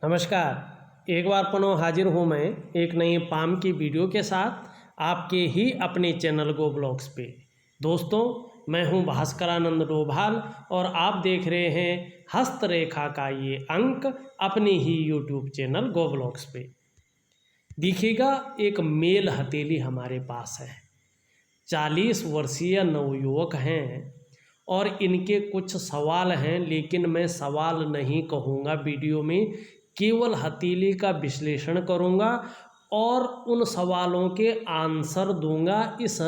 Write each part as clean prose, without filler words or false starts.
नमस्कार। एक बार पुनः हाजिर हूँ मैं एक नई पाम की वीडियो के साथ आपके ही अपने चैनल गो ब्लॉग्स पे। दोस्तों, मैं हूँ भास्करानंद डोभाल और आप देख रहे हैं हस्तरेखा का ये अंक अपने ही यूट्यूब चैनल गो ब्लॉग्स पे। देखिएगा, एक मेल हथेली हमारे पास है। 40 वर्षीय नवयुवक हैं और इनके कुछ सवाल हैं, लेकिन मैं सवाल नहीं कहूँगा वीडियो में, केवल हथेली का विश्लेषण करूँगा और उन सवालों के आंसर दूंगा इस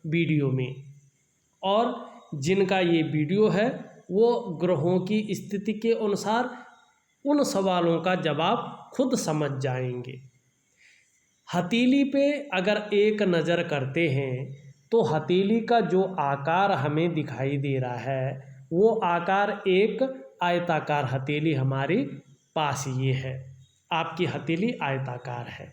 वीडियो में। और जिनका ये वीडियो है वो ग्रहों की स्थिति के अनुसार उन सवालों का जवाब खुद समझ जाएंगे। हथेली पे अगर एक नज़र करते हैं तो हथेली का जो आकार हमें दिखाई दे रहा है वो आकार एक आयताकार हथेली हमारे पास ये है। आपकी हथेली आयताकार है।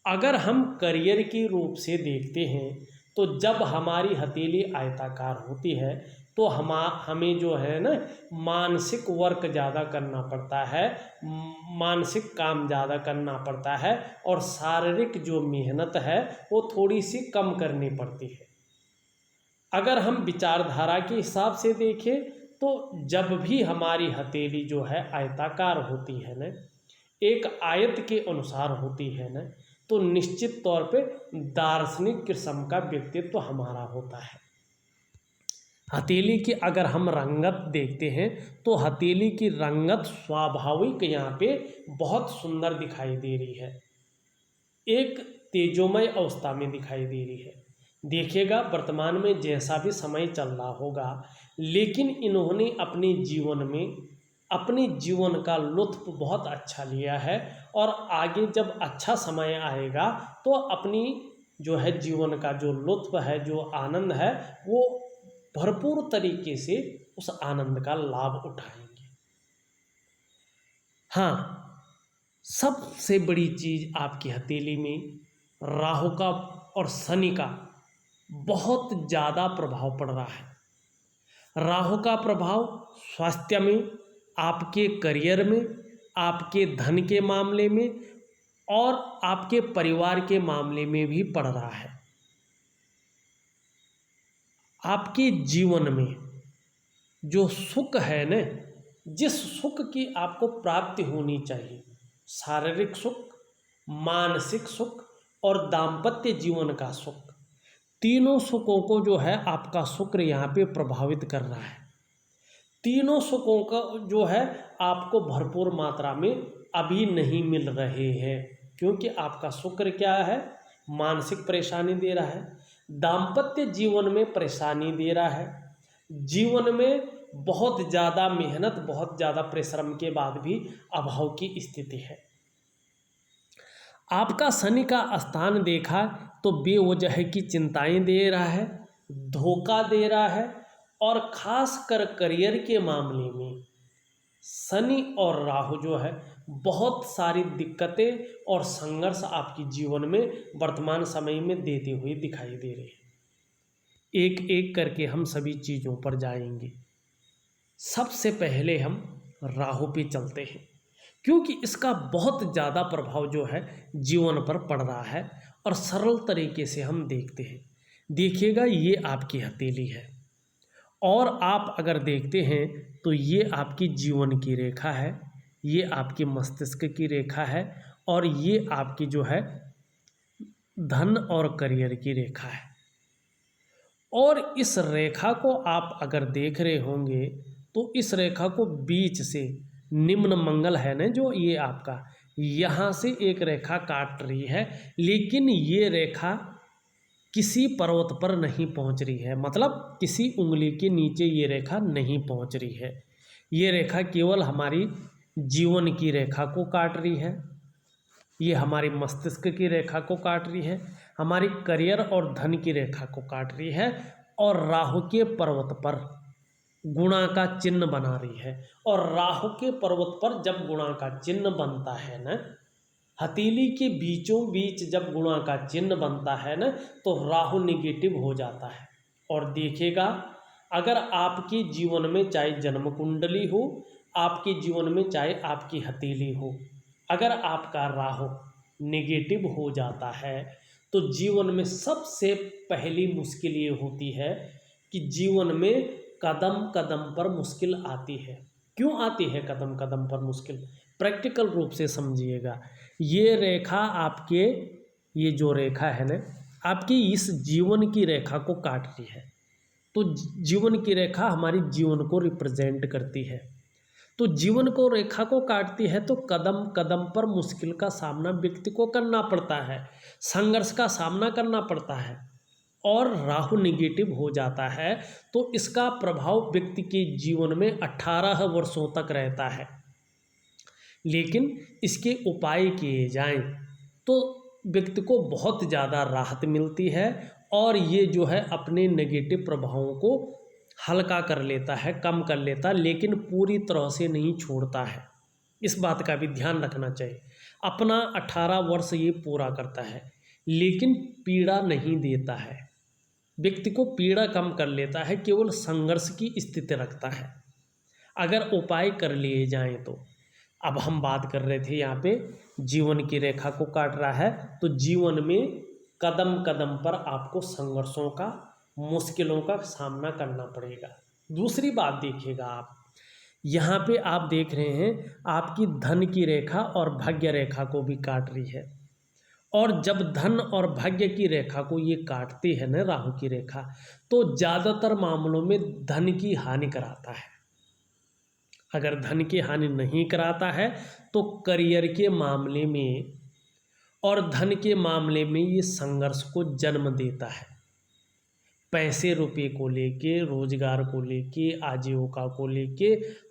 अगर हम करियर के रूप से देखते हैं तो जब हमारी हथेली आयताकार होती है तो हमें जो है ना मानसिक वर्क ज़्यादा करना पड़ता है, मानसिक काम ज़्यादा करना पड़ता है और शारीरिक जो मेहनत है वो थोड़ी सी कम करनी पड़ती है। अगर हम विचारधारा के हिसाब से देखें तो जब भी हमारी हथेली जो है आयताकार होती है ना, एक आयत के अनुसार होती है ना, तो निश्चित तौर पे दार्शनिक किस्म का व्यक्तित्व हमारा होता है। हथेली की अगर हम रंगत देखते हैं तो हथेली की रंगत स्वाभाविक यहाँ पे बहुत सुंदर दिखाई दे रही है, एक तेजोमय अवस्था में दिखाई दे रही है। देखिएगा, वर्तमान में जैसा भी समय चल रहा होगा, लेकिन इन्होंने अपने जीवन में अपने जीवन का लुत्फ बहुत अच्छा लिया है और आगे जब अच्छा समय आएगा तो अपनी जो है जीवन का जो लुत्फ है, जो आनंद है, वो भरपूर तरीके से उस आनंद का लाभ उठाएंगे। हाँ, सबसे बड़ी चीज़ आपकी हथेली में राहु का और शनि का बहुत ज़्यादा प्रभाव पड़ रहा है। राहु का प्रभाव स्वास्थ्य में, आपके करियर में, आपके धन के मामले में और आपके परिवार के मामले में भी पड़ रहा है। आपके जीवन में जो सुख है न, जिस सुख की आपको प्राप्ति होनी चाहिए, शारीरिक सुख, मानसिक सुख और दाम्पत्य जीवन का सुख, तीनों सुखों को जो है आपका शुक्र यहाँ पे प्रभावित कर रहा है। तीनों सुखों का जो है आपको भरपूर मात्रा में अभी नहीं मिल रहे हैं, क्योंकि आपका शुक्र क्या है, मानसिक परेशानी दे रहा है, दाम्पत्य जीवन में परेशानी दे रहा है, जीवन में बहुत ज़्यादा मेहनत, बहुत ज़्यादा परिश्रम के बाद भी अभाव की स्थिति है। आपका शनि का स्थान देखा तो बेवजह की चिंताएं दे रहा है, धोखा दे रहा है और खास कर करियर के मामले में शनि और राहु जो है बहुत सारी दिक्कतें और संघर्ष आपके जीवन में वर्तमान समय में देते हुए दिखाई दे रहे हैं। एक एक करके हम सभी चीज़ों पर जाएंगे। सबसे पहले हम राहु पे चलते हैं, क्योंकि इसका बहुत ज़्यादा प्रभाव जो है जीवन पर पड़ रहा है और सरल तरीके से हम देखते हैं। देखिएगा, ये आपकी हथेली है और आप अगर देखते हैं तो ये आपकी जीवन की रेखा है, ये आपके मस्तिष्क की रेखा है और ये आपकी जो है धन और करियर की रेखा है। और इस रेखा को आप अगर देख रहे होंगे तो इस रेखा को बीच से निम्न मंगल है ना, जो ये आपका यहाँ से एक रेखा काट रही है, लेकिन ये रेखा किसी पर्वत पर नहीं पहुँच रही है, मतलब किसी उंगली के नीचे ये रेखा नहीं पहुँच रही है। ये रेखा केवल हमारी जीवन की रेखा को काट रही है, ये हमारी मस्तिष्क की रेखा को काट रही है, हमारी करियर और धन की रेखा को काट रही है और राहु के पर्वत पर गुणा का चिन्ह बना रही है। और राहु के पर्वत पर जब गुणा का चिन्ह बनता है ना, हथेली के बीचों बीच जब गुणा का चिन्ह बनता है ना, तो राहु निगेटिव हो जाता है। और देखिएगा, अगर आपके जीवन में चाहे जन्म कुंडली हो, आपके जीवन में चाहे आपकी हथेली हो, अगर आपका राहु नेगेटिव हो जाता है तो जीवन में सबसे पहली मुश्किल ये होती है कि जीवन में कदम कदम पर मुश्किल आती है। क्यों आती है कदम कदम पर मुश्किल? प्रैक्टिकल रूप से समझिएगा। ये रेखा आपके, ये जो रेखा है ना, आपकी इस जीवन की रेखा को काट रही है। तो जीवन की रेखा हमारी जीवन को रिप्रेजेंट करती है। तो जीवन को रेखा को काटती है तो कदम कदम पर मुश्किल का सामना व्यक्ति को करना पड़ता है, संघर्ष का सामना करना पड़ता है। और राहु निगेटिव हो जाता है तो इसका प्रभाव व्यक्ति के जीवन में 18 वर्षों तक रहता है। लेकिन इसके उपाय किए जाएं तो व्यक्ति को बहुत ज़्यादा राहत मिलती है और ये जो है अपने नेगेटिव प्रभावों को हल्का कर लेता है, कम कर लेता है, लेकिन पूरी तरह से नहीं छोड़ता है। इस बात का भी ध्यान रखना चाहिए। अपना 18 वर्ष ये पूरा करता है लेकिन पीड़ा नहीं देता है, व्यक्ति को पीड़ा कम कर लेता है, केवल संघर्ष की स्थिति रखता है अगर उपाय कर लिए जाएं तो। अब हम बात कर रहे थे यहाँ पे जीवन की रेखा को काट रहा है तो जीवन में कदम कदम पर आपको संघर्षों का, मुश्किलों का सामना करना पड़ेगा। दूसरी बात देखिएगा, आप यहाँ पे आप देख रहे हैं आपकी धन की रेखा और भाग्य रेखा को भी काट रही है। और जब धन और भाग्य की रेखा को ये काटती है ना राहु की रेखा, तो ज़्यादातर मामलों में धन की हानि कराता है। अगर धन की हानि नहीं कराता है तो करियर के मामले में और धन के मामले में ये संघर्ष को जन्म देता है। पैसे रुपये को लेके, रोजगार को लेके, आजीविका को लेके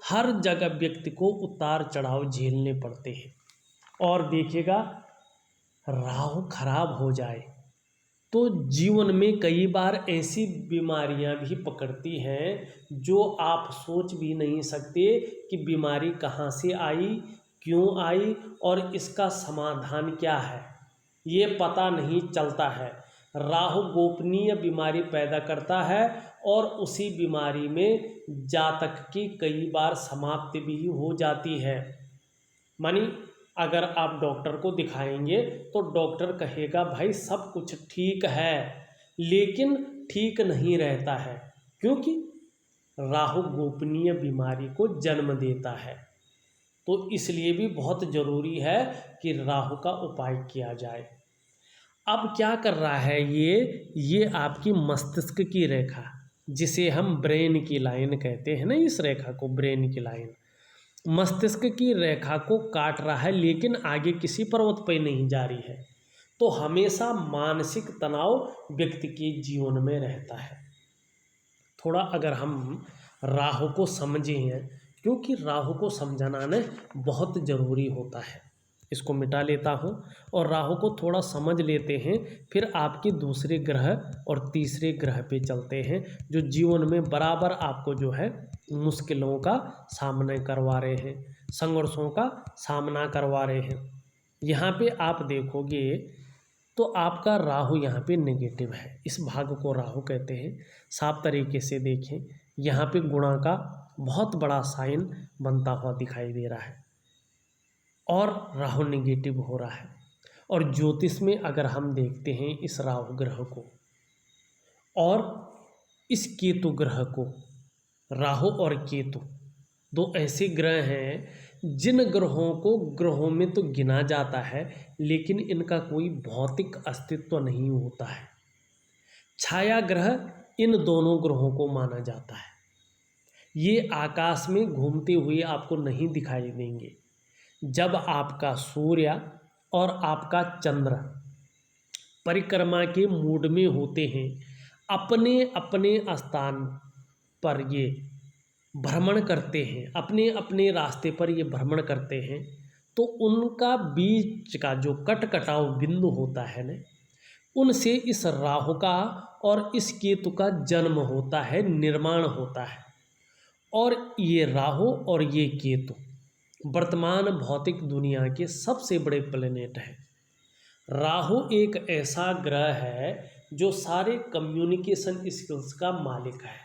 हर जगह व्यक्ति को उतार चढ़ाव झेलने पड़ते हैं। और देखिएगा राहु खराब हो जाए तो जीवन में कई बार ऐसी बीमारियां भी पकड़ती हैं जो आप सोच भी नहीं सकते कि बीमारी कहाँ से आई, क्यों आई और इसका समाधान क्या है, ये पता नहीं चलता है। राहु गोपनीय बीमारी पैदा करता है और उसी बीमारी में जातक की कई बार समाप्ति भी हो जाती है। मानी अगर आप डॉक्टर को दिखाएंगे तो डॉक्टर कहेगा भाई सब कुछ ठीक है, लेकिन ठीक नहीं रहता है क्योंकि राहु गोपनीय बीमारी को जन्म देता है। तो इसलिए भी बहुत ज़रूरी है कि राहु का उपाय किया जाए। अब क्या कर रहा है ये आपकी मस्तिष्क की रेखा, जिसे हम ब्रेन की लाइन कहते हैं ना, इस रेखा को ब्रेन की लाइन, मस्तिष्क की रेखा को काट रहा है लेकिन आगे किसी पर्वत पर नहीं जा रही है। तो हमेशा मानसिक तनाव व्यक्ति के जीवन में रहता है। थोड़ा अगर हम राहु को समझें, क्योंकि राहु को समझना न बहुत ज़रूरी होता है। इसको मिटा लेता हूँ और राहु को थोड़ा समझ लेते हैं, फिर आपके दूसरे ग्रह और तीसरे ग्रह पे चलते हैं जो जीवन में बराबर आपको जो है मुश्किलों का सामना करवा रहे हैं, संघर्षों का सामना करवा रहे हैं। यहाँ पे आप देखोगे तो आपका राहु यहाँ पे नेगेटिव है, इस भाग को राहु कहते हैं। साफ तरीके से देखें, यहाँ पे गुणा का बहुत बड़ा साइन बनता हुआ दिखाई दे रहा है और राहु नेगेटिव हो रहा है। और ज्योतिष में अगर हम देखते हैं इस राहु ग्रह को और इस केतु ग्रह को, राहु और केतु दो ऐसे ग्रह हैं जिन ग्रहों में तो गिना जाता है लेकिन इनका कोई भौतिक अस्तित्व नहीं होता है। छाया ग्रह इन दोनों ग्रहों को माना जाता है। ये आकाश में घूमते हुए आपको नहीं दिखाई देंगे। जब आपका सूर्य और आपका चंद्र परिक्रमा के मूड में होते हैं, अपने अपने स्थान पर ये भ्रमण करते हैं, अपने अपने रास्ते पर ये भ्रमण करते हैं, तो उनका बीच का जो कटकटाव बिंदु होता है ना, उनसे इस राहु का और इस केतु का जन्म होता है, निर्माण होता है। और ये राहु और ये केतु वर्तमान भौतिक दुनिया के सबसे बड़े प्लेनेट हैं। राहु एक ऐसा ग्रह है जो सारे कम्युनिकेशन स्किल्स का मालिक है।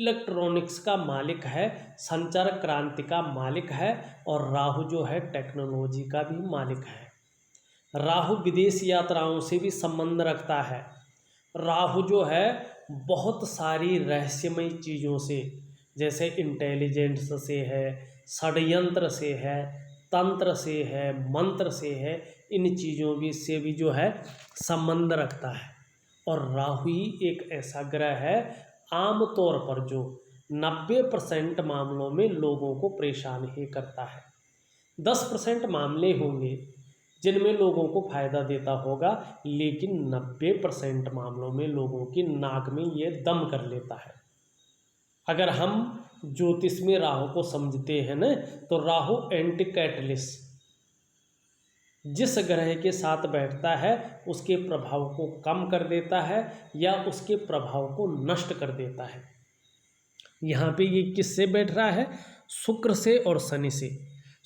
इलेक्ट्रॉनिक्स का मालिक है, संचार क्रांति का मालिक है, और राहु जो है टेक्नोलॉजी का भी मालिक है। राहु विदेश यात्राओं से भी संबंध रखता है। राहु जो है बहुत सारी रहस्यमय चीज़ों से, जैसे इंटेलिजेंस से है, षड्यंत्र से है, तंत्र से है, मंत्र से है, इन चीज़ों भी से भी जो है संबंध रखता है। और राहु ही एक ऐसा ग्रह है आम तौर पर जो 90% मामलों में लोगों को परेशान ही करता है। 10% मामले होंगे जिनमें लोगों को फायदा देता होगा, लेकिन 90% मामलों में लोगों की नाक में ये दम कर लेता है। अगर हम ज्योतिष में राहु को समझते हैं ना, तो राहु एंटी कैटलिस्ट, जिस ग्रह के साथ बैठता है उसके प्रभाव को कम कर देता है या उसके प्रभाव को नष्ट कर देता है। यहाँ पे ये किससे बैठ रहा है? शुक्र से और शनि से।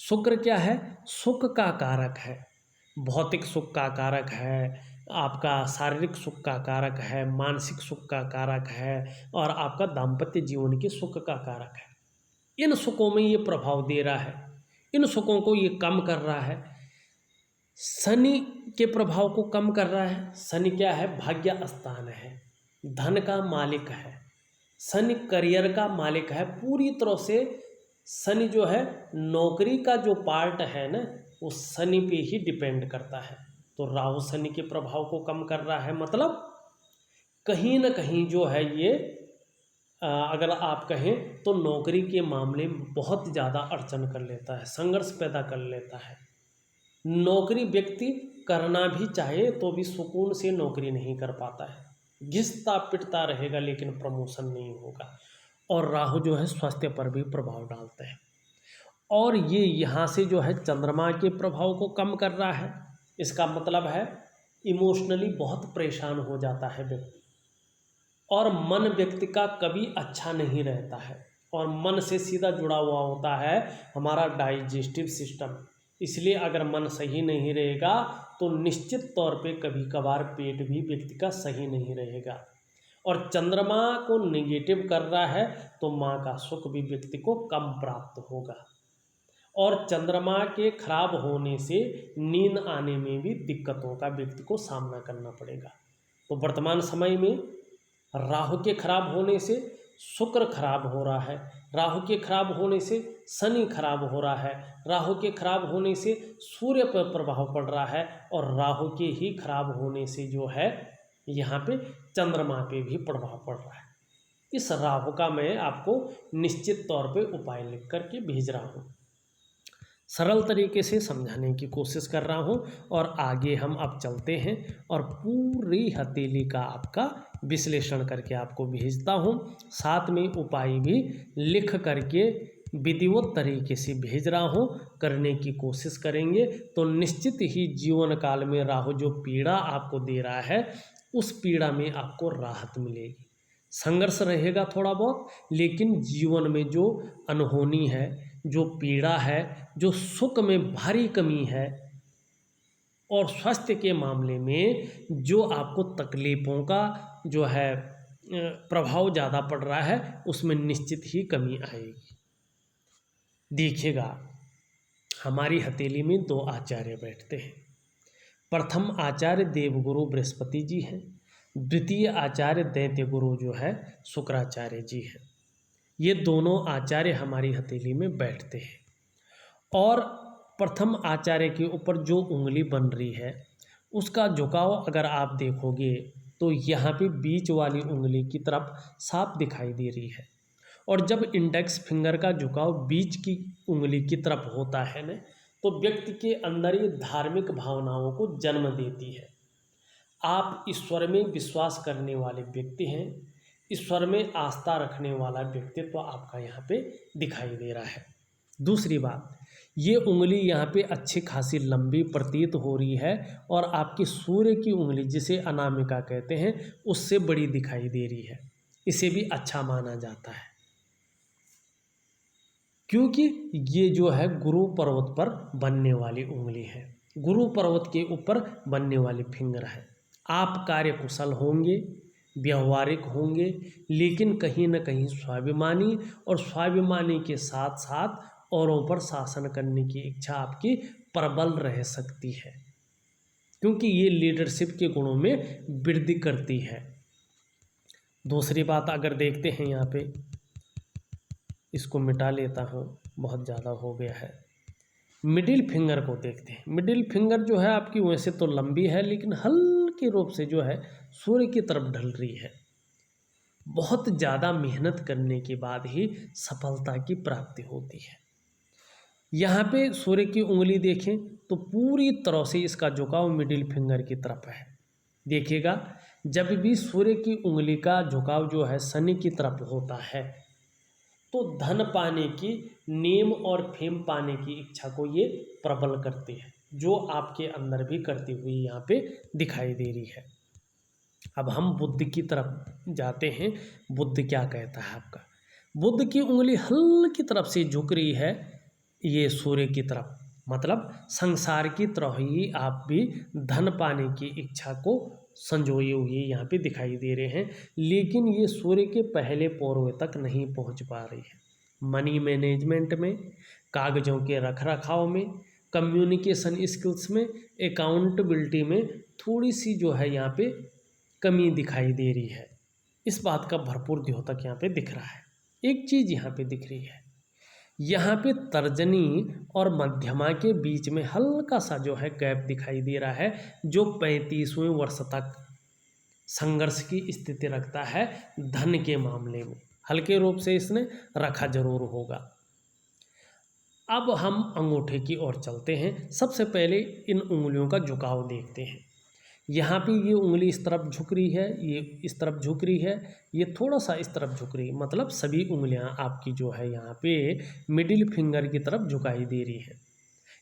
शुक्र क्या है? सुख का कारक है, भौतिक सुख का कारक है, आपका शारीरिक सुख का कारक है, मानसिक सुख का कारक है, और आपका दाम्पत्य जीवन के सुख का कारक है। इन सुखों में ये प्रभाव दे रहा है, इन सुखों को ये कम कर रहा है। शनि के प्रभाव को कम कर रहा है। शनि क्या है? भाग्य स्थान है, धन का मालिक है, शनि करियर का मालिक है। पूरी तरह से शनि जो है नौकरी का जो पार्ट है ना, वो शनि पे ही डिपेंड करता है। तो राहु शनि के प्रभाव को कम कर रहा है, मतलब कहीं ना कहीं जो है ये अगर आप कहें तो नौकरी के मामले में बहुत ज़्यादा अड़चन कर लेता है, संघर्ष पैदा कर लेता है। नौकरी व्यक्ति करना भी चाहे तो भी सुकून से नौकरी नहीं कर पाता है, घिसता पिटता रहेगा लेकिन प्रमोशन नहीं होगा। और राहु जो है स्वास्थ्य पर भी प्रभाव डालता है, और ये यहाँ से जो है चंद्रमा के प्रभाव को कम कर रहा है। इसका मतलब है इमोशनली बहुत परेशान हो जाता है व्यक्ति, और मन व्यक्ति का कभी अच्छा नहीं रहता है, और मन से सीधा जुड़ा हुआ होता है हमारा डाइजेस्टिव सिस्टम। इसलिए अगर मन सही नहीं रहेगा तो निश्चित तौर पे कभी कभार पेट भी व्यक्ति का सही नहीं रहेगा। और चंद्रमा को नेगेटिव कर रहा है तो माँ का सुख भी व्यक्ति को कम प्राप्त होगा, और चंद्रमा के खराब होने से नींद आने में भी दिक्कतों का व्यक्ति को सामना करना पड़ेगा। तो वर्तमान समय में राहु के खराब होने से शुक्र खराब हो रहा है, राहु के खराब होने से शनि खराब हो रहा है, राहु के खराब होने से सूर्य पर प्रभाव पड़ रहा है, और राहु के ही खराब होने से जो है यहाँ पे चंद्रमा पे भी प्रभाव पड़ रहा है। इस राहु का मैं आपको निश्चित तौर पे उपाय लिख करके भेज रहा हूँ, सरल तरीके से समझाने की कोशिश कर रहा हूँ। और आगे हम अब चलते हैं और पूरी हथेली का आपका विश्लेषण करके आपको भेजता हूँ, साथ में उपाय भी लिख करके विधिवत तरीके से भेज रहा हूँ। करने की कोशिश करेंगे तो निश्चित ही जीवन काल में राहु जो पीड़ा आपको दे रहा है उस पीड़ा में आपको राहत मिलेगी। संघर्ष रहेगा थोड़ा बहुत, लेकिन जीवन में जो अनहोनी है, जो पीड़ा है, जो सुख में भारी कमी है, और स्वास्थ्य के मामले में जो आपको तकलीफ़ों का जो है प्रभाव ज़्यादा पड़ रहा है, उसमें निश्चित ही कमी आएगी। देखिएगा, हमारी हथेली में 2 आचार्य बैठते हैं। प्रथम आचार्य देवगुरु बृहस्पति जी हैं, द्वितीय आचार्य दैत्य गुरु जो है शुक्राचार्य जी हैं। ये दोनों आचार्य हमारी हथेली में बैठते हैं, और प्रथम आचार्य के ऊपर जो उंगली बन रही है उसका झुकाव अगर आप देखोगे तो यहाँ पे बीच वाली उंगली की तरफ साफ दिखाई दे रही है। और जब इंडेक्स फिंगर का झुकाव बीच की उंगली की तरफ होता है ना, तो व्यक्ति के अंदर ये धार्मिक भावनाओं को जन्म देती है। आप ईश्वर में विश्वास करने वाले व्यक्ति हैं, ईश्वर में आस्था रखने वाला व्यक्तित्व तो आपका यहाँ पे दिखाई दे रहा है। दूसरी बात, ये उंगली यहाँ पे अच्छी खासी लंबी प्रतीत हो रही है, और आपकी सूर्य की उंगली जिसे अनामिका कहते हैं उससे बड़ी दिखाई दे रही है। इसे भी अच्छा माना जाता है, क्योंकि ये जो है गुरु पर्वत पर बनने वाली उंगली है, गुरु पर्वत के ऊपर बनने वाली फिंगर है। आप कार्य कुशल होंगे, व्यवहारिक होंगे, लेकिन कहीं न कहीं स्वाभिमानी, और स्वाभिमानी के साथ साथ औरों पर शासन करने की इच्छा आपकी प्रबल रह सकती है, क्योंकि ये लीडरशिप के गुणों में वृद्धि करती है। दूसरी बात अगर देखते हैं यहाँ पे, इसको मिटा लेता हूँ, बहुत ज़्यादा हो गया है। मिडिल फिंगर को देखते हैं। मिडिल फिंगर जो है आपकी वैसे तो लंबी है, लेकिन हल्के रूप से जो है सूर्य की तरफ ढल रही है। बहुत ज़्यादा मेहनत करने के बाद ही सफलता की प्राप्ति होती है। यहाँ पे सूर्य की उंगली देखें तो पूरी तरह से इसका झुकाव मिडिल फिंगर की तरफ है। देखिएगा, जब भी सूर्य की उंगली का झुकाव जो है शनि की तरफ होता है, तो धन पाने की, नेम और फेम पाने की इच्छा को ये प्रबल करती है, जो आपके अंदर भी करती हुई यहाँ पे दिखाई दे रही है। अब हम बुध की तरफ जाते हैं। बुध क्या कहता है आपका? बुध की उंगली हल्की तरफ से झुक रही है ये सूर्य की तरफ, मतलब संसार की तरह ही आप भी धन पाने की इच्छा को संजोए हुए यहाँ पे दिखाई दे रहे हैं, लेकिन ये सूर्य के पहले पौरों तक नहीं पहुँच पा रही है। मनी मैनेजमेंट में, कागज़ों के रख रखाव में, कम्युनिकेशन स्किल्स में, अकाउंटेबिलिटी में थोड़ी सी जो है यहाँ पे कमी दिखाई दे रही है। इस बात का भरपूर द्योतक यहाँ पे दिख रहा है। एक चीज़ यहाँ पे दिख रही है, यहाँ पे तर्जनी और मध्यमा के बीच में हल्का सा जो है गैप दिखाई दे रहा है, जो 35वें वर्ष तक संघर्ष की स्थिति रखता है। धन के मामले में हल्के रूप से इसने रखा जरूर होगा। अब हम अंगूठे की ओर चलते हैं। सबसे पहले इन उंगलियों का झुकाव देखते हैं। यहाँ पे ये उंगली इस तरफ झुक रही है, ये इस तरफ झुक रही है, ये थोड़ा सा इस तरफ झुक रही है, मतलब सभी उंगलियाँ आपकी जो है यहाँ पे मिडिल फिंगर की तरफ झुकाई दे रही है।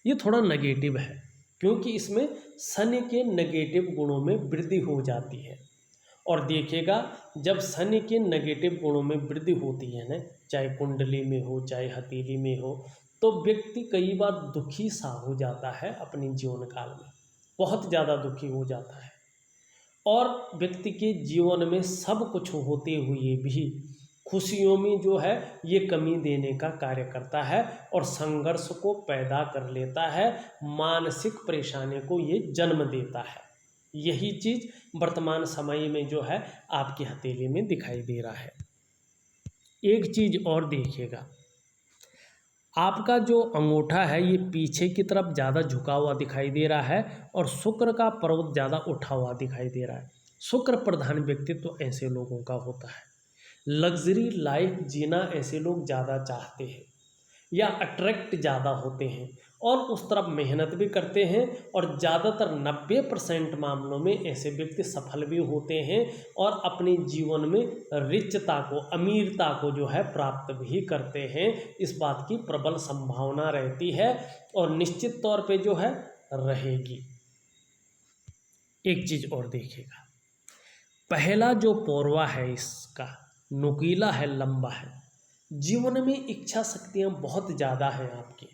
ये थोड़ा नेगेटिव है, क्योंकि इसमें शनि के नेगेटिव गुणों में वृद्धि हो जाती है। और देखिएगा, जब शनि के नेगेटिव गुणों में वृद्धि होती है ना, चाहे कुंडली में हो चाहे हथेली में हो, तो व्यक्ति कई बार दुखी सा हो जाता है अपने जीवन काल में, बहुत ज़्यादा दुखी हो जाता है, और व्यक्ति के जीवन में सब कुछ होते हुए भी खुशियों में जो है ये कमी देने का कार्य करता है और संघर्ष को पैदा कर लेता है, मानसिक परेशानी को ये जन्म देता है। यही चीज़ वर्तमान समय में जो है आपकी हथेली में दिखाई दे रहा है। एक चीज़ और देखिएगा, आपका जो अंगूठा है ये पीछे की तरफ ज़्यादा झुका हुआ दिखाई दे रहा है, और शुक्र का पर्वत ज़्यादा उठा हुआ दिखाई दे रहा है। शुक्र प्रधान व्यक्तित्व तो ऐसे लोगों का होता है। लग्जरी लाइफ जीना ऐसे लोग ज़्यादा चाहते हैं या अट्रैक्ट ज़्यादा होते हैं, और उस तरफ मेहनत भी करते हैं, और ज़्यादातर 90% मामलों में ऐसे व्यक्ति सफल भी होते हैं और अपने जीवन में रिचता को, अमीरता को जो है प्राप्त भी करते हैं। इस बात की प्रबल संभावना रहती है और निश्चित तौर पे जो है रहेगी। एक चीज़ और देखिएगा, पहला जो पौरवा है इसका नुकीला है, लंबा है। जीवन में इच्छा शक्तियाँ बहुत ज़्यादा हैं आपकी,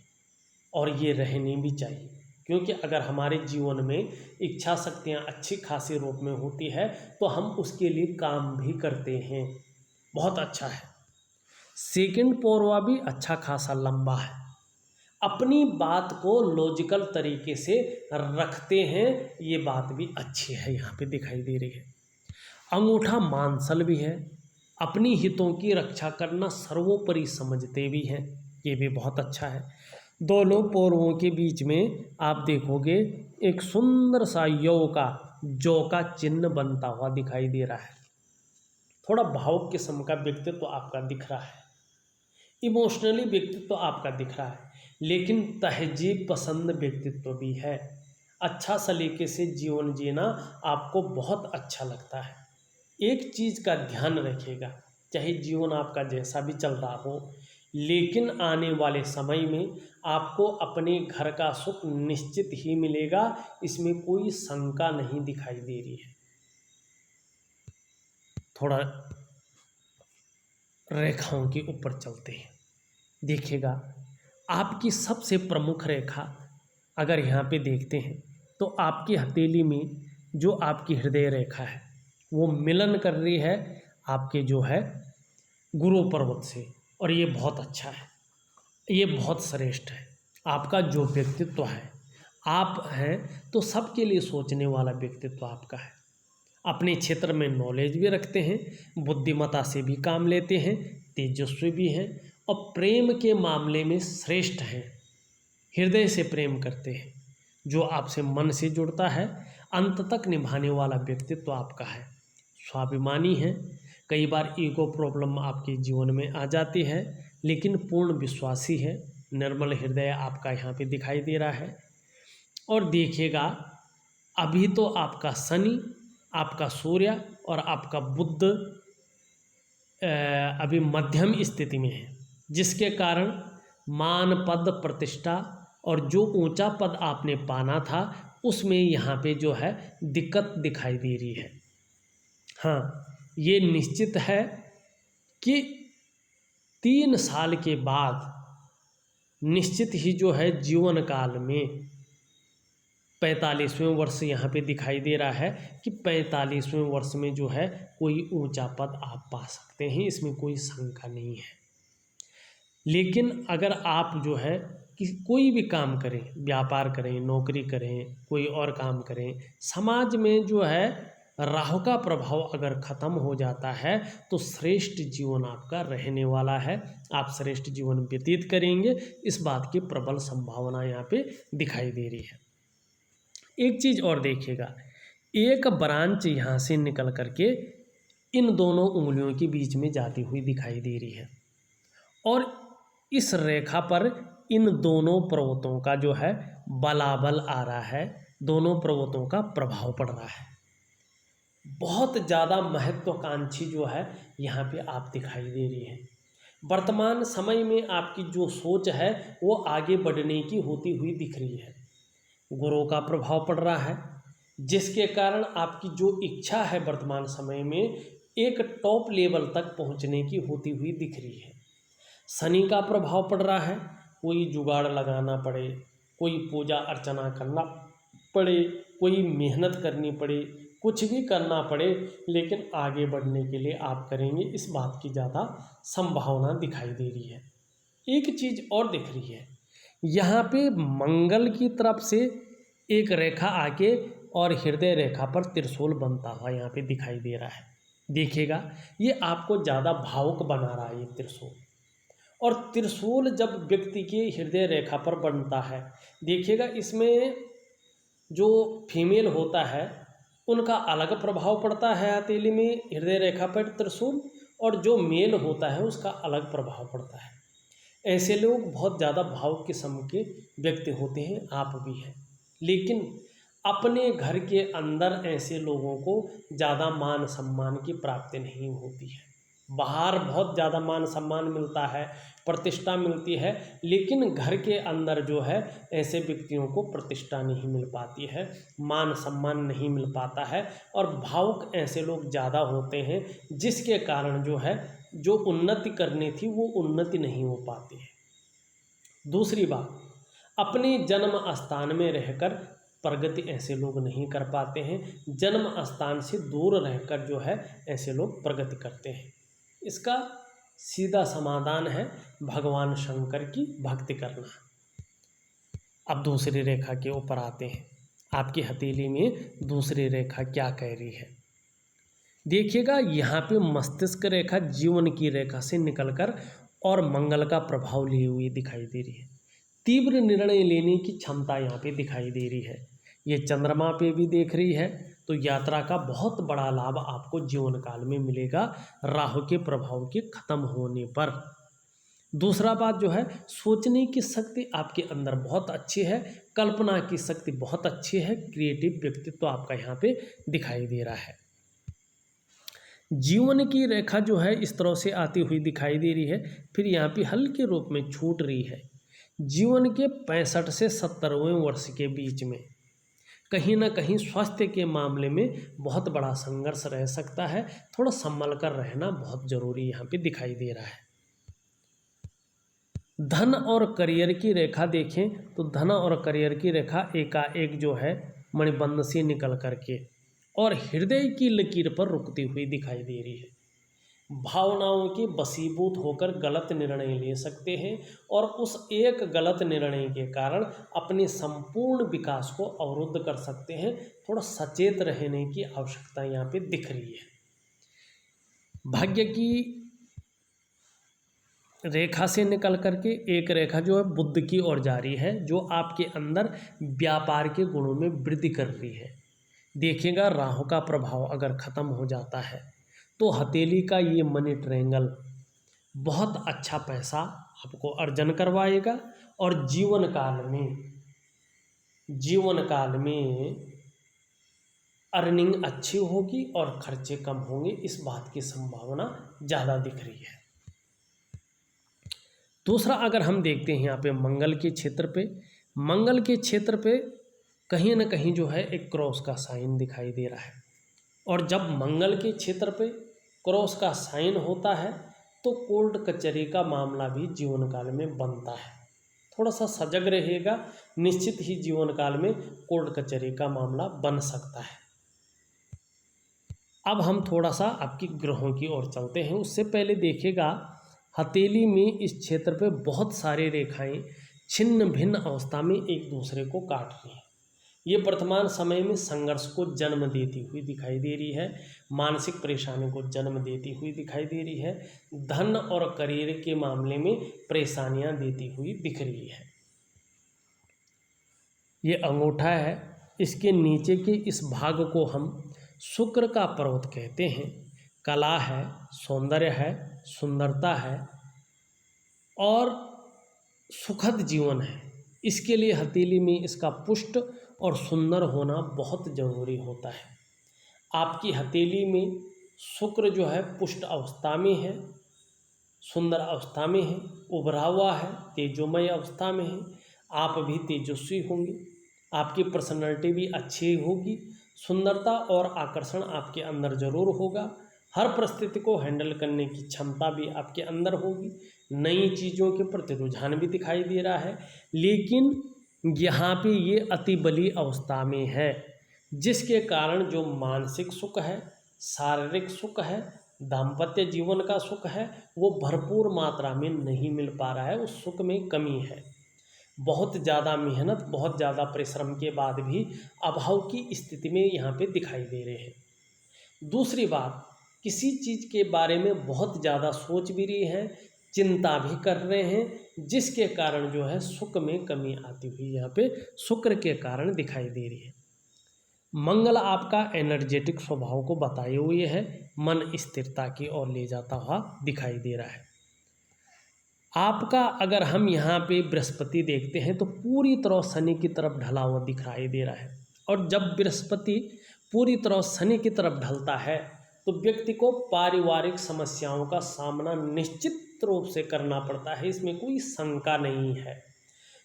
और ये रहनी भी चाहिए, क्योंकि अगर हमारे जीवन में इच्छा शक्तियाँ अच्छी खासी रूप में होती है तो हम उसके लिए काम भी करते हैं। बहुत अच्छा है। सेकंड पौरवा भी अच्छा खासा लंबा है, अपनी बात को लॉजिकल तरीके से रखते हैं, ये बात भी अच्छी है, यहाँ पे दिखाई दे रही है। अंगूठा मांसल भी है, अपनी हितों की रक्षा करना सर्वोपरि समझते भी हैं, ये भी बहुत अच्छा है। दोनों पौरवों के बीच में आप देखोगे एक सुंदर सा जौ का चिन्ह बनता हुआ दिखाई दे रहा है। थोड़ा भावुक किस्म का व्यक्तित्व आपका दिख रहा है, इमोशनली व्यक्तित्व आपका दिख रहा है, लेकिन तहजीब पसंद व्यक्तित्व भी है। अच्छा सलीके से जीवन जीना आपको बहुत अच्छा लगता है। एक चीज़ का ध्यान रखिएगा, चाहे जीवन आपका जैसा भी चल रहा हो, लेकिन आने वाले समय में आपको अपने घर का सुख निश्चित ही मिलेगा, इसमें कोई शंका नहीं दिखाई दे रही है। थोड़ा रेखाओं के ऊपर चलते हैं। देखिएगा, आपकी सबसे प्रमुख रेखा अगर यहाँ पे देखते हैं तो आपकी हथेली में जो आपकी हृदय रेखा है वो मिलन कर रही है आपके जो है गुरु पर्वत से, और ये बहुत अच्छा है, ये बहुत श्रेष्ठ है। आपका जो व्यक्तित्व है, आप हैं तो सबके लिए सोचने वाला व्यक्तित्व आपका है। अपने क्षेत्र में नॉलेज भी रखते हैं, बुद्धिमत्ता से भी काम लेते हैं, तेजस्वी भी हैं, और प्रेम के मामले में श्रेष्ठ हैं। हृदय से प्रेम करते हैं, जो आपसे मन से जुड़ता है, अंत तक निभाने वाला व्यक्तित्व आपका है। स्वाभिमानी हैं, कई बार ईगो प्रॉब्लम आपके जीवन में आ जाती है, लेकिन पूर्ण विश्वासी है, निर्मल हृदय आपका यहाँ पे दिखाई दे रहा है। और देखिएगा, अभी तो आपका शनि, आपका सूर्य और आपका बुध अभी मध्यम स्थिति में है, जिसके कारण मान पद प्रतिष्ठा और जो ऊंचा पद आपने पाना था उसमें यहाँ पे जो है दिक्कत दिखाई दे रही है। हाँ, ये निश्चित है कि 3 साल के बाद निश्चित ही जो है जीवन काल में 45वें वर्ष यहाँ पे दिखाई दे रहा है कि 45वें वर्ष में जो है कोई ऊंचा पद आप पा सकते हैं, इसमें कोई शंका नहीं है। लेकिन अगर आप जो है कि कोई भी काम करें, व्यापार करें, नौकरी करें, कोई और काम करें, समाज में जो है राहु का प्रभाव अगर ख़त्म हो जाता है तो श्रेष्ठ जीवन आपका रहने वाला है, आप श्रेष्ठ जीवन व्यतीत करेंगे, इस बात की प्रबल संभावना यहाँ पे दिखाई दे रही है। एक चीज़ और देखिएगा, एक ब्रांच यहाँ से निकल करके इन दोनों उंगलियों के बीच में जाती हुई दिखाई दे रही है, और इस रेखा पर इन दोनों पर्वतों का जो है बलाबल आ रहा है, दोनों पर्वतों का प्रभाव पड़ रहा है। बहुत ज़्यादा महत्वाकांक्षी जो है यहाँ पे आप दिखाई दे रही हैं। वर्तमान समय में आपकी जो सोच है वो आगे बढ़ने की होती हुई दिख रही है। गुरु का प्रभाव पड़ रहा है, जिसके कारण आपकी जो इच्छा है वर्तमान समय में एक टॉप लेवल तक पहुँचने की होती हुई दिख रही है। शनि का प्रभाव पड़ रहा है, कोई जुगाड़ लगाना पड़े, कोई पूजा अर्चना करना पड़े, कोई मेहनत करनी पड़े, कुछ भी करना पड़े, लेकिन आगे बढ़ने के लिए आप करेंगे, इस बात की ज़्यादा संभावना दिखाई दे रही है। एक चीज़ और दिख रही है, यहाँ पे मंगल की तरफ से एक रेखा आके और हृदय रेखा पर त्रिशूल बनता हुआ यहाँ पे दिखाई दे रहा है। देखिएगा, ये आपको ज़्यादा भावुक बना रहा है ये त्रिशूल। और त्रिशूल जब व्यक्ति के हृदय रेखा पर बनता है, देखिएगा इसमें जो फीमेल होता है उनका अलग प्रभाव पड़ता है हथेली में हृदय रेखा पर त्रिशूल, और जो मेल होता है उसका अलग प्रभाव पड़ता है। ऐसे लोग बहुत ज़्यादा भावुक किस्म के व्यक्ति होते हैं, आप भी हैं, लेकिन अपने घर के अंदर ऐसे लोगों को ज़्यादा मान सम्मान की प्राप्ति नहीं होती है। बाहर बहुत ज़्यादा मान सम्मान मिलता है, प्रतिष्ठा मिलती है, लेकिन घर के अंदर जो है ऐसे व्यक्तियों को प्रतिष्ठा नहीं मिल पाती है, मान सम्मान नहीं मिल पाता है, और भावुक ऐसे लोग ज़्यादा होते हैं, जिसके कारण जो है जो उन्नति करनी थी वो उन्नति नहीं हो पाती है। दूसरी बात, अपने जन्म स्थान में रहकर प्रगति ऐसे लोग नहीं कर पाते हैं, जन्म स्थान से दूर रहकर जो है ऐसे लोग प्रगति करते हैं। इसका सीधा समाधान है भगवान शंकर की भक्ति करना। अब दूसरी रेखा के ऊपर आते हैं, आपकी हथेली में दूसरी रेखा क्या कह रही है। देखिएगा, यहाँ पे मस्तिष्क रेखा जीवन की रेखा से निकलकर और मंगल का प्रभाव लिए हुए दिखाई दे रही है। तीव्र निर्णय लेने की क्षमता यहाँ पे दिखाई दे रही है। ये चंद्रमा पे भी देख रही है, तो यात्रा का बहुत बड़ा लाभ आपको जीवन काल में मिलेगा राहु के प्रभाव के खत्म होने पर। दूसरा बात जो है, सोचने की शक्ति आपके अंदर बहुत अच्छी है, कल्पना की शक्ति बहुत अच्छी है, क्रिएटिव व्यक्तित्व आपका यहाँ पे दिखाई दे रहा है। जीवन की रेखा जो है इस तरह से आती हुई दिखाई दे रही है, फिर यहाँ पे हल्के रूप में छूट रही है। जीवन के 65 से 70वें वर्ष के बीच में कहीं ना कहीं स्वास्थ्य के मामले में बहुत बड़ा संघर्ष रह सकता है, थोड़ा संभल कर रहना बहुत जरूरी यहाँ पे दिखाई दे रहा है। धन और करियर की रेखा देखें तो धन और करियर की रेखा एकाएक जो है मणिबंध से निकल करके और हृदय की लकीर पर रुकती हुई दिखाई दे रही है। भावनाओं के वशीभूत होकर गलत निर्णय ले सकते हैं और उस एक गलत निर्णय के कारण अपने संपूर्ण विकास को अवरुद्ध कर सकते हैं। थोड़ा सचेत रहने की आवश्यकता यहाँ पे दिख रही है। भाग्य की रेखा से निकल करके एक रेखा जो है बुध की ओर जा रही है, जो आपके अंदर व्यापार के गुणों में वृद्धि कर रही है। देखिएगा, राहु का प्रभाव अगर ख़त्म हो जाता है तो हथेली का ये मनी ट्रायंगल बहुत अच्छा पैसा आपको अर्जन करवाएगा और जीवन काल में अर्निंग अच्छी होगी और खर्चे कम होंगे। इस बात की संभावना ज़्यादा दिख रही है। दूसरा, अगर हम देखते हैं यहाँ पे मंगल के क्षेत्र पे कहीं ना कहीं जो है एक क्रॉस का साइन दिखाई दे रहा है। और जब मंगल के क्षेत्र पे क्रॉस का साइन होता है तो कोर्ट कचहरी का मामला भी जीवन काल में बनता है। थोड़ा सा सजग रहेगा, निश्चित ही जीवन काल में कोर्ट कचहरी का मामला बन सकता है। अब हम थोड़ा सा आपकी ग्रहों की ओर चलते हैं। उससे पहले देखिएगा, हथेली में इस क्षेत्र पे बहुत सारी रेखाएं छिन्न भिन्न अवस्था में एक दूसरे को काट रही हैं। ये वर्तमान समय में संघर्ष को जन्म देती हुई दिखाई दे रही है, मानसिक परेशानी को जन्म देती हुई दिखाई दे रही है, धन और करियर के मामले में परेशानियां देती हुई दिख रही है। ये अंगूठा है, इसके नीचे के इस भाग को हम शुक्र का पर्वत कहते हैं। कला है, सौंदर्य है, सुंदरता है और सुखद जीवन है। इसके लिए हथेली में इसका पुष्ट और सुंदर होना बहुत जरूरी होता है। आपकी हथेली में शुक्र जो है पुष्ट अवस्था में है, सुंदर अवस्था में है, उभरा हुआ है, तेजोमय अवस्था में है। आप भी तेजस्वी होंगे, आपकी पर्सनालिटी भी अच्छी होगी, सुंदरता और आकर्षण आपके अंदर जरूर होगा। हर परिस्थिति को हैंडल करने की क्षमता भी आपके अंदर होगी। नई चीज़ों के प्रति रुझान भी दिखाई दे रहा है, लेकिन यहाँ पे ये अति बली अवस्था में है, जिसके कारण जो मानसिक सुख है, शारीरिक सुख है, दाम्पत्य जीवन का सुख है, वो भरपूर मात्रा में नहीं मिल पा रहा है। उस सुख में कमी है। बहुत ज़्यादा मेहनत, बहुत ज़्यादा परिश्रम के बाद भी अभाव की स्थिति में यहाँ पे दिखाई दे रहे हैं। दूसरी बात, किसी चीज़ के बारे में बहुत ज़्यादा सोच भी रही है, चिंता भी कर रहे हैं, जिसके कारण जो है सुख में कमी आती हुई यहाँ पे शुक्र के कारण दिखाई दे रही है। मंगल आपका एनर्जेटिक स्वभाव को बताए हुए है, मन स्थिरता की ओर ले जाता हुआ दिखाई दे रहा है। आपका अगर हम यहाँ पे बृहस्पति देखते हैं तो पूरी तरह शनि की तरफ ढला हुआ दिखाई दे रहा है। और जब बृहस्पति पूरी तरह शनि की तरफ ढलता है तो व्यक्ति को पारिवारिक समस्याओं का सामना निश्चित रूप से करना पड़ता है, इसमें कोई शंका नहीं है।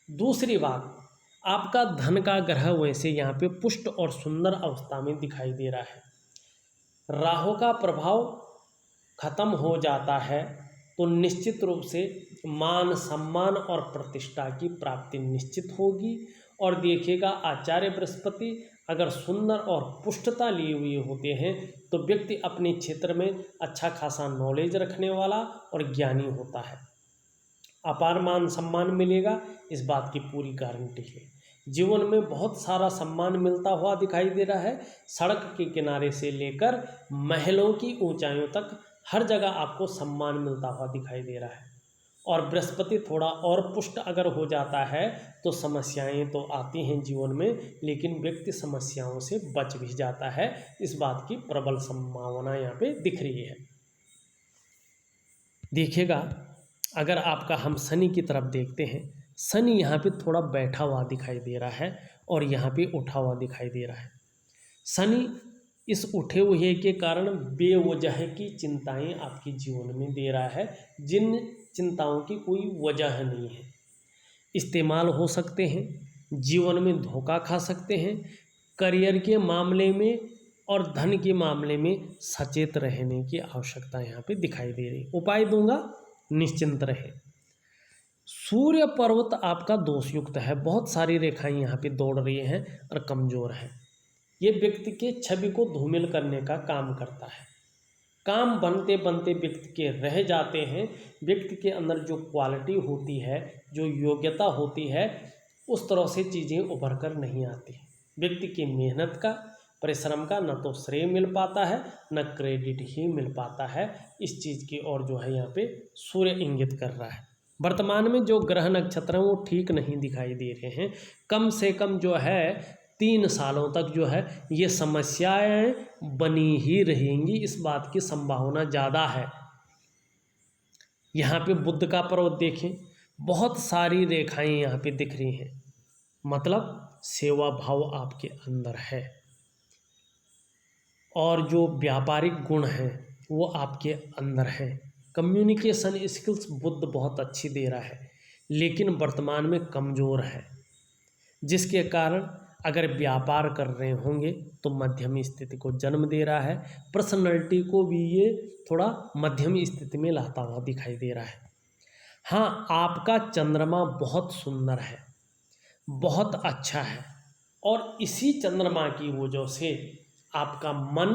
दूसरी बात, आपका धन का ग्रह वैसे यहाँ पे पुष्ट और सुंदर अवस्था में दिखाई दे रहा है। राहु का प्रभाव खत्म हो जाता है तो निश्चित रूप से मान सम्मान और प्रतिष्ठा की प्राप्ति निश्चित होगी। और देखिएगा, आचार्य बृहस्पति अगर सुंदर और पुष्टता लिए हुए होते हैं तो व्यक्ति अपने क्षेत्र में अच्छा खासा नॉलेज रखने वाला और ज्ञानी होता है। अपार मान सम्मान मिलेगा, इस बात की पूरी गारंटी है। जीवन में बहुत सारा सम्मान मिलता हुआ दिखाई दे रहा है। सड़क के किनारे से लेकर महलों की ऊंचाइयों तक हर जगह आपको सम्मान मिलता हुआ दिखाई दे रहा है। और बृहस्पति थोड़ा और पुष्ट अगर हो जाता है तो समस्याएं तो आती हैं जीवन में, लेकिन व्यक्ति समस्याओं से बच भी जाता है। इस बात की प्रबल संभावना यहाँ पे दिख रही है। देखिएगा, अगर आपका हम शनि की तरफ देखते हैं, शनि यहाँ पे थोड़ा बैठा हुआ दिखाई दे रहा है और यहाँ पे उठा हुआ दिखाई दे रहा है। शनि इस उठे हुए के कारण बेवजह की चिंताएं आपके जीवन में दे रहा है, जिन चिंताओं की कोई वजह नहीं है। इस्तेमाल हो सकते हैं, जीवन में धोखा खा सकते हैं। करियर के मामले में और धन के मामले में सचेत रहने की आवश्यकता यहाँ पे दिखाई दे रही। उपाय दूंगा, निश्चिंत रहे। सूर्य पर्वत आपका दोषयुक्त है, बहुत सारी रेखाएं यहाँ पे दौड़ रही हैं और कमज़ोर है। ये व्यक्ति के छवि को धूमिल करने का काम करता है। काम बनते बनते व्यक्ति के रह जाते हैं। व्यक्ति के अंदर जो क्वालिटी होती है, जो योग्यता होती है, उस तरह से चीज़ें उभर कर नहीं आती। व्यक्ति की मेहनत का, परिश्रम का न तो श्रेय मिल पाता है, न क्रेडिट ही मिल पाता है। इस चीज़ की ओर जो है यहाँ पे सूर्य इंगित कर रहा है। वर्तमान में जो ग्रह नक्षत्र हैं वो ठीक नहीं दिखाई दे रहे हैं। कम से कम जो है 3 सालों तक जो है ये समस्याएं बनी ही रहेंगी, इस बात की संभावना ज़्यादा है। यहाँ पे बुध का पर्वत देखें, बहुत सारी रेखाएं यहाँ पे दिख रही हैं, मतलब सेवा भाव आपके अंदर है और जो व्यापारिक गुण हैं वो आपके अंदर है। कम्युनिकेशन स्किल्स बुध बहुत अच्छी दे रहा है, लेकिन वर्तमान में कमज़ोर है, जिसके कारण अगर व्यापार कर रहे होंगे तो मध्यम स्थिति को जन्म दे रहा है। पर्सनैलिटी को भी ये थोड़ा मध्यम स्थिति में लाता हुआ दिखाई दे रहा है। हाँ, आपका चंद्रमा बहुत सुंदर है, बहुत अच्छा है, और इसी चंद्रमा की वजह से आपका मन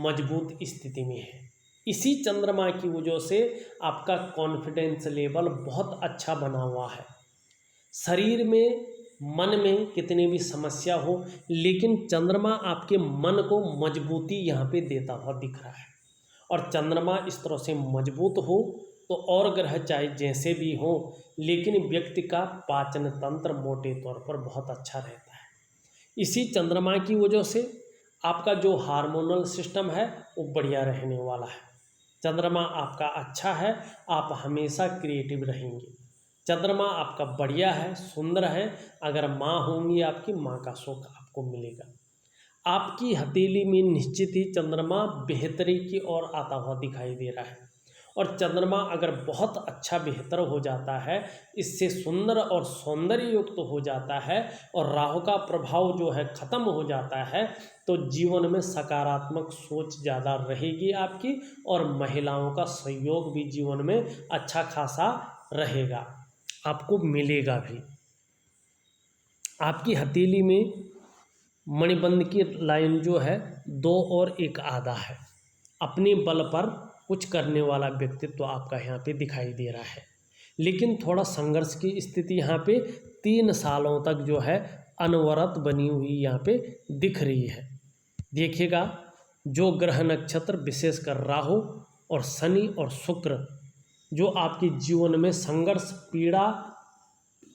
मजबूत स्थिति में है। इसी चंद्रमा की वजह से आपका कॉन्फिडेंस लेवल बहुत अच्छा बना हुआ है। शरीर में, मन में कितनी भी समस्या हो, लेकिन चंद्रमा आपके मन को मजबूती यहाँ पे देता हुआ दिख रहा है। और चंद्रमा इस तरह से मजबूत हो तो और ग्रह चाहे जैसे भी हो, लेकिन व्यक्ति का पाचन तंत्र मोटे तौर पर बहुत अच्छा रहता है। इसी चंद्रमा की वजह से आपका जो हार्मोनल सिस्टम है वो बढ़िया रहने वाला है। चंद्रमा आपका अच्छा है, आप हमेशा क्रिएटिव रहेंगे। चंद्रमा आपका बढ़िया है, सुंदर है। अगर माँ होंगी आपकी, माँ का सुख आपको मिलेगा। आपकी हथेली में निश्चित ही चंद्रमा बेहतरी की ओर आता हुआ दिखाई दे रहा है। और चंद्रमा अगर बहुत अच्छा बेहतर हो जाता है, इससे सुंदर और सौंदर्य युक्त हो जाता है, और राहु का प्रभाव जो है ख़त्म हो जाता है, तो जीवन में सकारात्मक सोच ज़्यादा रहेगी आपकी, और महिलाओं का सहयोग भी जीवन में अच्छा खासा रहेगा, आपको मिलेगा भी। आपकी हथेली में मणिबंध की लाइन जो है 2 और 1 आधा है। अपने बल पर कुछ करने वाला व्यक्तित्व आपका यहाँ पे दिखाई दे रहा है, लेकिन थोड़ा संघर्ष की स्थिति यहाँ पे 3 सालों तक जो है अनवरत बनी हुई यहाँ पे दिख रही है। देखिएगा, जो ग्रह नक्षत्र विशेषकर राहु और शनि और शुक्र जो आपके जीवन में संघर्ष, पीड़ा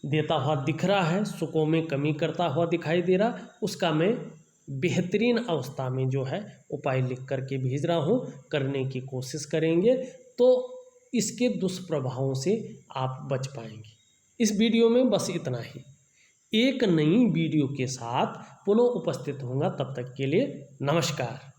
देता हुआ दिख रहा है, सुखों में कमी करता हुआ दिखाई दे रहा, उसका मैं बेहतरीन अवस्था में जो है उपाय लिख करके भेज रहा हूँ। करने की कोशिश करेंगे तो इसके दुष्प्रभावों से आप बच पाएंगे। इस वीडियो में बस इतना ही। एक नई वीडियो के साथ पुनः उपस्थित होऊंगा, तब तक के लिए नमस्कार।